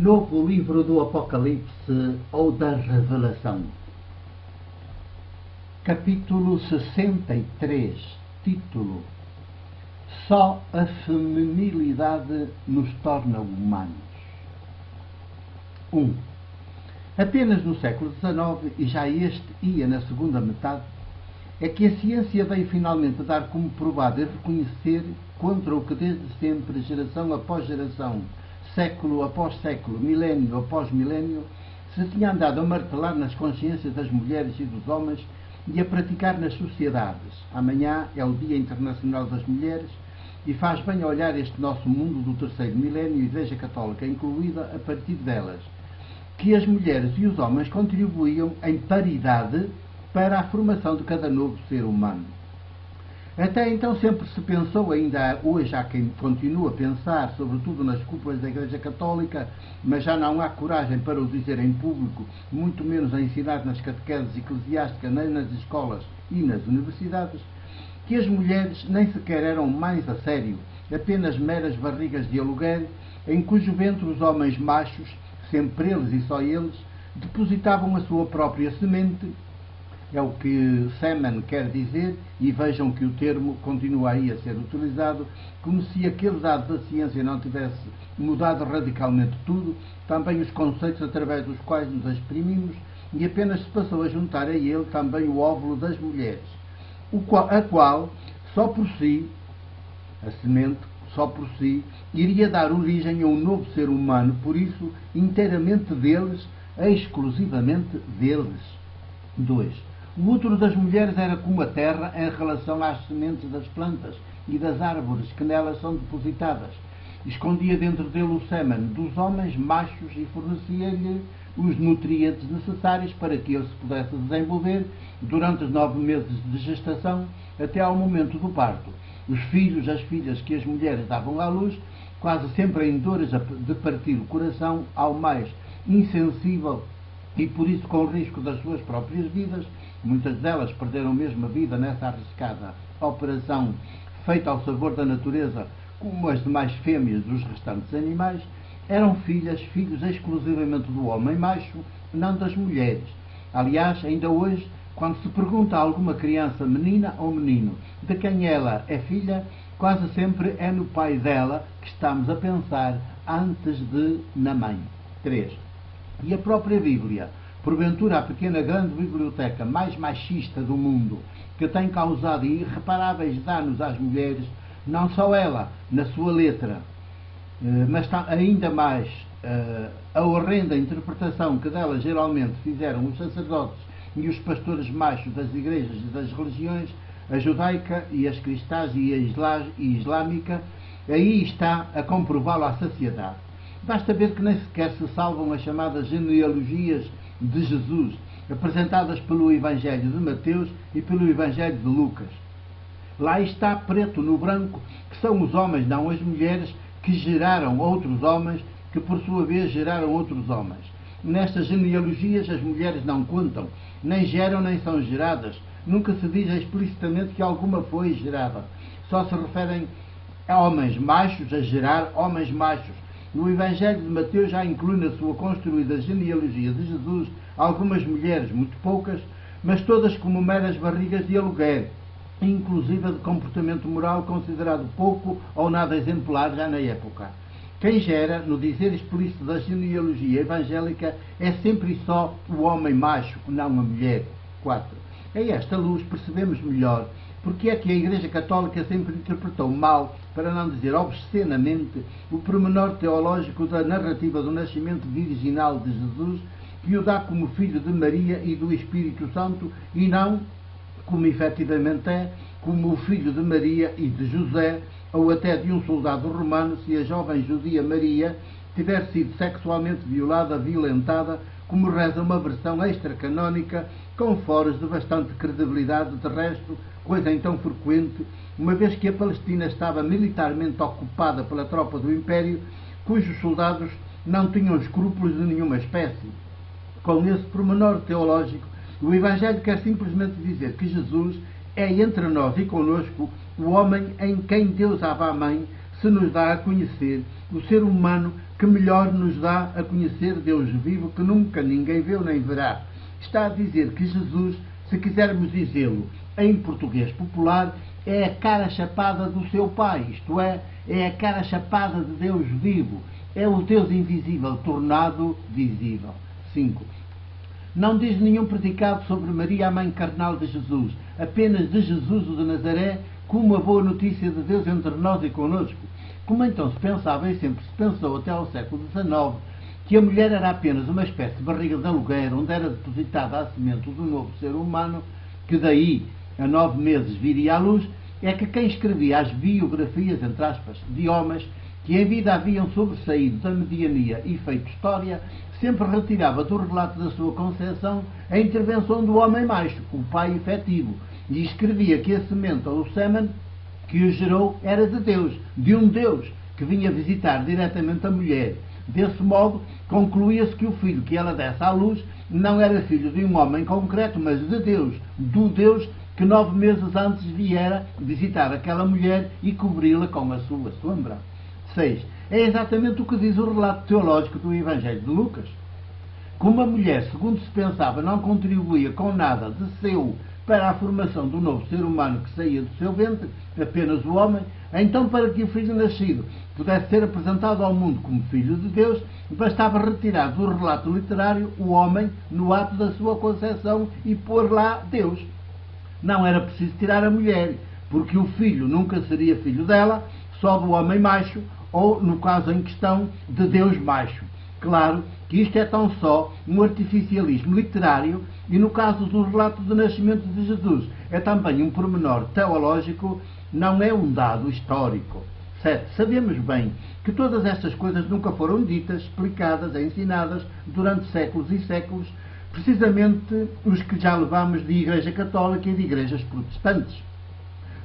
Novo livro do Apocalipse ou da Revelação. Capítulo 63. Título: Só a feminilidade nos torna humanos. 1. Apenas no século XIX, e já este ia na segunda metade, é que a ciência veio finalmente dar como provado e reconhecer, contra o que desde sempre, geração após geração, século após século, milénio após milénio, se tinha andado a martelar nas consciências das mulheres e dos homens e a praticar nas sociedades. Amanhã é o Dia Internacional das Mulheres e faz bem olhar este nosso mundo do terceiro milénio, Igreja Católica incluída, a partir delas, que as mulheres e os homens contribuíam em paridade para a formação de cada novo ser humano. Até então sempre se pensou, ainda hoje há quem continua a pensar, sobretudo nas cúpulas da Igreja Católica, mas já não há coragem para o dizer em público, muito menos a ensinar nas catequeses eclesiásticas, nem nas escolas e nas universidades, que as mulheres nem sequer eram mães a sério, apenas meras barrigas de aluguer, em cujo ventre os homens machos, sempre eles e só eles, depositavam a sua própria semente. É o que semen quer dizer, e vejam que o termo continua aí a ser utilizado, como se aquele dado da ciência não tivesse mudado radicalmente tudo, também os conceitos através dos quais nos exprimimos, e apenas se passou a juntar a ele também o óvulo das mulheres, a qual, só por si, a semente, só por si, iria dar origem a um novo ser humano, por isso, inteiramente deles, exclusivamente deles. 2. O útero das mulheres era como a terra em relação às sementes das plantas e das árvores que nelas são depositadas. Escondia dentro dele o sêmen dos homens machos e fornecia-lhe os nutrientes necessários para que ele se pudesse desenvolver durante os 9 meses de gestação até ao momento do parto. Os filhos, as filhas que as mulheres davam à luz, quase sempre em dores de partir o coração ao mais insensível e por isso com o risco das suas próprias vidas, muitas delas perderam mesmo a vida nessa arriscada operação feita ao sabor da natureza, como as demais fêmeas dos restantes animais, eram filhos exclusivamente do homem macho, não das mulheres. Aliás, ainda hoje, quando se pergunta a alguma criança, menina ou menino, de quem ela é filha, quase sempre é no pai dela que estamos a pensar antes de na mãe. 3. E a própria Bíblia, porventura a pequena grande biblioteca mais machista do mundo, que tem causado irreparáveis danos às mulheres, não só ela, na sua letra, mas ainda mais a horrenda interpretação que dela geralmente fizeram os sacerdotes e os pastores machos das igrejas e das religiões, a judaica e as cristãs e a islâmica, aí está a comprová-lo à saciedade. Basta ver que nem sequer se salvam as chamadas genealogias de Jesus, apresentadas pelo Evangelho de Mateus e pelo Evangelho de Lucas. Lá está preto no branco que são os homens, não as mulheres, que geraram outros homens, que por sua vez geraram outros homens. Nestas genealogias as mulheres não contam, nem geram nem são geradas. Nunca se diz explicitamente que alguma foi gerada. Só se referem a homens machos, a gerar homens machos. No Evangelho de Mateus já inclui na sua construída genealogia de Jesus algumas mulheres, muito poucas, mas todas como meras barrigas de aluguer, inclusive de comportamento moral considerado pouco ou nada exemplar já na época. Quem gera, no dizer explícito da genealogia evangélica, é sempre e só o homem macho, não a mulher. 4. A esta luz percebemos melhor porque é que a Igreja Católica sempre interpretou mal, para não dizer obscenamente, o pormenor teológico da narrativa do nascimento virginal de Jesus, que o dá como filho de Maria e do Espírito Santo, e não, como efetivamente é, como o filho de Maria e de José, ou até de um soldado romano, se a jovem judia Maria tiver sido sexualmente violada, violentada, como reza uma versão extracanónica, com foros de bastante credibilidade, de resto, coisa então frequente, uma vez que a Palestina estava militarmente ocupada pela tropa do Império, cujos soldados não tinham escrúpulos de nenhuma espécie. Com esse pormenor teológico, o Evangelho quer simplesmente dizer que Jesus é entre nós e conosco o homem em quem Deus Abba Mãe se nos dá a conhecer o ser humano que melhor nos dá a conhecer Deus vivo, que nunca ninguém viu nem verá. Está a dizer que Jesus, se quisermos dizê-lo em português popular, é a cara chapada do seu Pai, isto é a cara chapada de Deus vivo, é o Deus invisível tornado visível. 5. Não diz nenhum predicado sobre Maria, a mãe carnal de Jesus, apenas de Jesus o de Nazaré, como a boa notícia de Deus entre nós e connosco. Como então se pensava e sempre se pensou até ao século XIX, que a mulher era apenas uma espécie de barriga de aluguer, onde era depositada a semente do novo ser humano, que daí a 9 meses viria à luz, é que quem escrevia as biografias, entre aspas, de homens que em vida haviam sobressaído da mediania e feito história, sempre retirava do relato da sua concepção a intervenção do homem macho, o pai efetivo, e escrevia que a semente ou o sêmen que o gerou era de Deus, de um Deus que vinha visitar diretamente a mulher. Desse modo, concluía-se que o filho que ela desse à luz não era filho de um homem concreto, mas de Deus, do Deus que 9 meses antes viera visitar aquela mulher e cobri-la com a sua sombra. 6. É exatamente o que diz o relato teológico do Evangelho de Lucas. Como a mulher, segundo se pensava, não contribuía com nada de seu para a formação do novo ser humano que saía do seu ventre, apenas o homem, então para que o filho nascido pudesse ser apresentado ao mundo como filho de Deus, bastava retirar do relato literário o homem no ato da sua concepção e pôr lá Deus. Não era preciso tirar a mulher, porque o filho nunca seria filho dela, só do homem macho, ou, no caso em questão, de Deus macho. Claro que isto é tão só um artificialismo literário e, no caso do relato do nascimento de Jesus, é também um pormenor teológico, não é um dado histórico. 7. Sabemos bem que todas estas coisas nunca foram ditas, explicadas, ensinadas durante séculos e séculos, precisamente os que já levamos de Igreja Católica e de igrejas protestantes.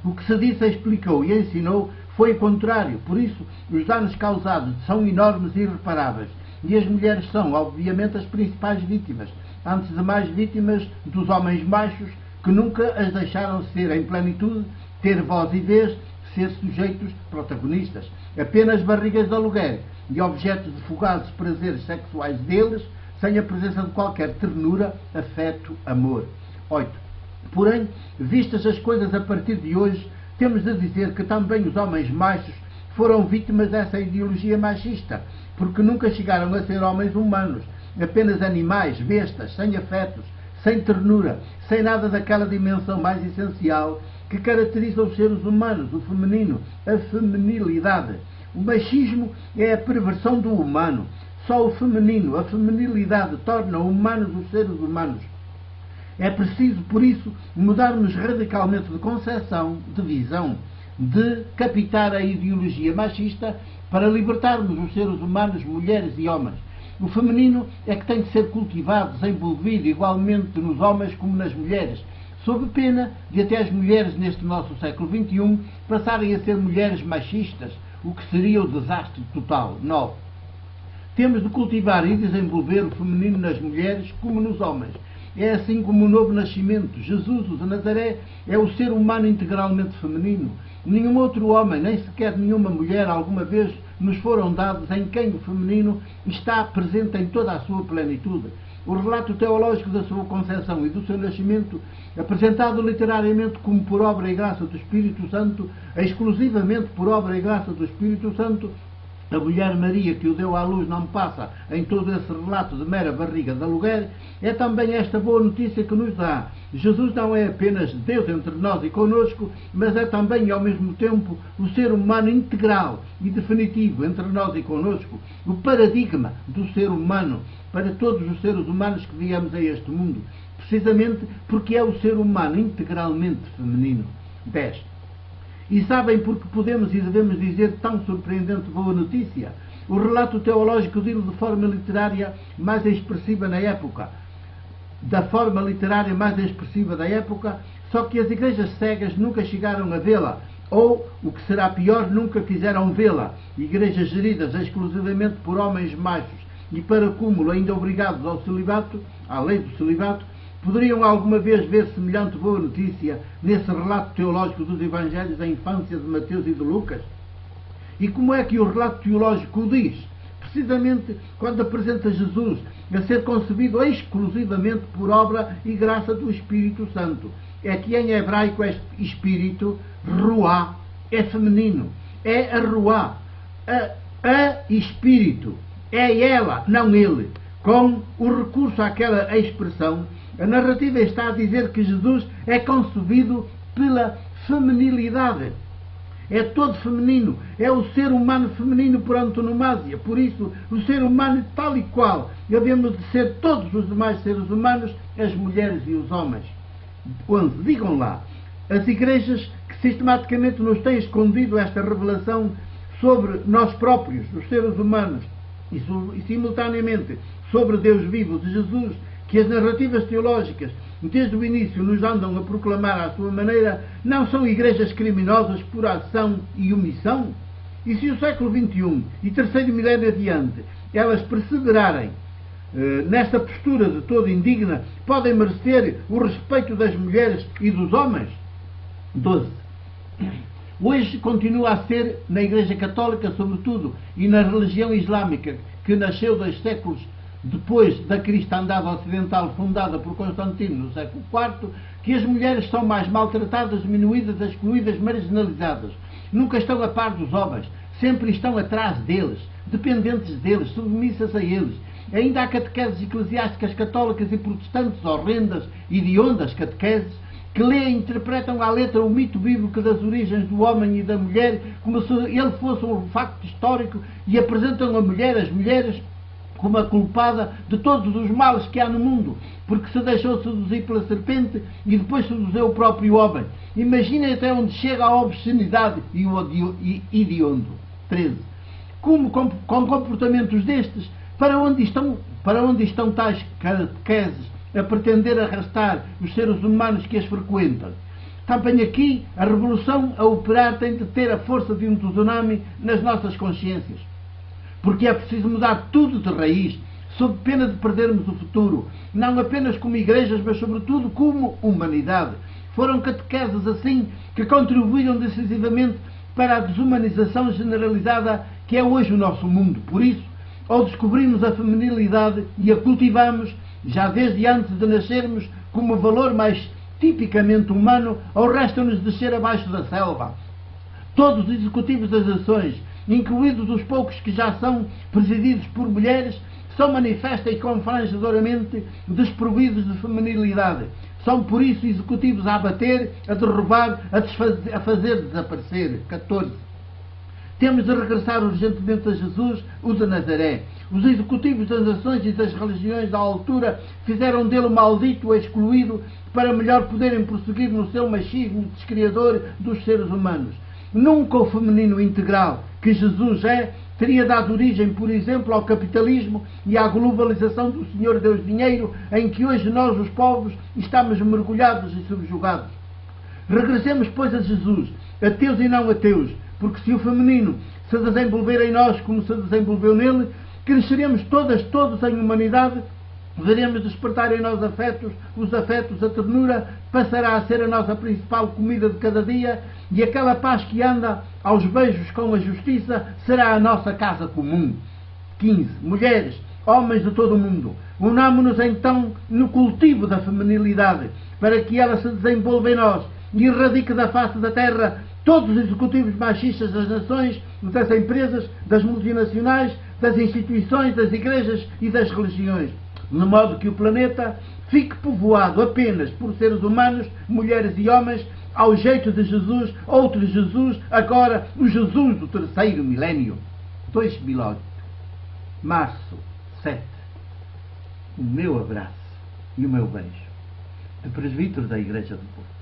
O que se disse, explicou e ensinou foi o contrário. Por isso, os danos causados são enormes e irreparáveis. E as mulheres são, obviamente, as principais vítimas. Antes de mais, vítimas dos homens machos que nunca as deixaram ser em plenitude, ter voz e vez, ser sujeitos protagonistas. Apenas barrigas de aluguer e objetos de fugazes prazeres sexuais deles, sem a presença de qualquer ternura, afeto, amor. 8. Porém, vistas as coisas a partir de hoje, temos de dizer que também os homens machos foram vítimas dessa ideologia machista, porque nunca chegaram a ser homens humanos, apenas animais, bestas, sem afetos, sem ternura, sem nada daquela dimensão mais essencial que caracteriza os seres humanos, o feminino, a feminilidade. O machismo é a perversão do humano. Só o feminino, a feminilidade, torna humanos os seres humanos. É preciso, por isso, mudarmos radicalmente de concepção, de visão, de captar a ideologia machista para libertarmos os seres humanos, mulheres e homens. O feminino é que tem de ser cultivado, desenvolvido igualmente nos homens como nas mulheres, sob pena de até as mulheres neste nosso século XXI passarem a ser mulheres machistas, o que seria o desastre total. 9. Temos de cultivar e desenvolver o feminino nas mulheres como nos homens. É assim como o novo nascimento. Jesus, o de Nazaré, é o ser humano integralmente feminino. Nenhum outro homem, nem sequer nenhuma mulher, alguma vez nos foram dados em quem o feminino está presente em toda a sua plenitude. O relato teológico da sua concepção e do seu nascimento, apresentado literariamente como por obra e graça do Espírito Santo, exclusivamente por obra e graça do Espírito Santo, a mulher Maria que o deu à luz não passa em todo esse relato de mera barriga de aluguer, é também esta boa notícia que nos dá. Jesus não é apenas Deus entre nós e conosco, mas é também ao mesmo tempo o ser humano integral e definitivo entre nós e conosco, o paradigma do ser humano para todos os seres humanos que viemos a este mundo, precisamente porque é o ser humano integralmente feminino. 10. E sabem porque podemos e devemos dizer tão surpreendente boa notícia? O relato teológico dele de forma literária mais expressiva na época. Da forma literária mais expressiva da época, só que as igrejas cegas nunca chegaram a vê-la, ou, o que será pior, nunca quiseram vê-la. Igrejas geridas exclusivamente por homens machos e, para cúmulo, ainda obrigados ao celibato, à lei do celibato, poderiam alguma vez ver semelhante boa notícia nesse relato teológico dos Evangelhos da infância de Mateus e de Lucas? E como é que o relato teológico o diz? Precisamente quando apresenta Jesus a ser concebido exclusivamente por obra e graça do Espírito Santo. É que em hebraico este Espírito, Ruá, é feminino. É a Ruá, a Espírito. É ela, não ele. Com o recurso àquela expressão, a narrativa está a dizer que Jesus é concebido pela feminilidade. É todo feminino, é o ser humano feminino por antonomasia. Por isso, o ser humano tal e qual devemos de ser todos os demais seres humanos, as mulheres e os homens. 11. Digam lá, as igrejas que sistematicamente nos têm escondido esta revelação sobre nós próprios, os seres humanos, e simultaneamente sobre Deus vivo de Jesus, que as narrativas teológicas desde o início nos andam a proclamar à sua maneira, não são igrejas criminosas por ação e omissão? E se o século XXI e terceiro milénio adiante elas perseverarem nesta postura de todo indigna, podem merecer o respeito das mulheres e dos homens? 12. Hoje continua a ser na Igreja Católica, sobretudo, e na religião islâmica, que nasceu 2 séculos depois da cristandade ocidental fundada por Constantino no século IV, que as mulheres são mais maltratadas, diminuídas, excluídas, marginalizadas. Nunca estão a par dos homens, sempre estão atrás deles, dependentes deles, submissas a eles. Ainda há catequeses eclesiásticas católicas e protestantes horrendas, hediondas catequeses, que leem e interpretam à letra o mito bíblico das origens do homem e da mulher, como se ele fosse um facto histórico, e apresentam as mulheres como a culpada de todos os males que há no mundo, porque se deixou seduzir pela serpente e depois seduziu o próprio homem. Imaginem até onde chega a obscenidade e o hediondo. 13. Como com comportamentos destes, para onde estão tais catequeses a pretender arrastar os seres humanos que as frequentam? Também aqui a revolução a operar tem de ter a força de um tsunami nas nossas consciências. Porque é preciso mudar tudo de raiz, sob pena de perdermos o futuro, não apenas como igrejas, mas sobretudo como humanidade. Foram catequeses assim que contribuíram decisivamente para a desumanização generalizada que é hoje o nosso mundo. Por isso, ao descobrirmos a feminilidade e a cultivamos, já desde antes de nascermos, como valor mais tipicamente humano, ao resta-nos descer abaixo da selva. Todos os executivos das nações, incluídos os poucos que já são presididos por mulheres, são manifesta e confrangedoramente desprovidos de feminilidade. São por isso executivos a abater, a derrubar, a fazer desaparecer. 14. Temos de regressar urgentemente a Jesus, o de Nazaré. Os executivos das nações e das religiões da altura fizeram dele maldito e excluído para melhor poderem prosseguir no seu machismo descriador dos seres humanos. Nunca o feminino integral que Jesus é teria dado origem, por exemplo, ao capitalismo e à globalização do Senhor Deus Dinheiro, em que hoje nós, os povos, estamos mergulhados e subjugados. Regressemos, pois, a Jesus, ateus e não ateus, porque se o feminino se desenvolver em nós como se desenvolveu nele, cresceremos todos em humanidade, veremos despertar em nós os afetos, a ternura passará a ser a nossa principal comida de cada dia, e aquela paz que anda aos beijos com a justiça será a nossa casa comum. 15. Mulheres, homens de todo o mundo, unamo-nos então no cultivo da feminilidade, para que ela se desenvolva em nós e erradique da face da terra todos os executivos machistas das nações, das empresas, das multinacionais, das instituições, das igrejas e das religiões, de modo que o planeta fique povoado apenas por seres humanos, mulheres e homens, ao jeito de Jesus, outro Jesus, agora o Jesus do terceiro milénio. 2008, março 7. O meu abraço e o meu beijo, de presbítero da Igreja do Porto.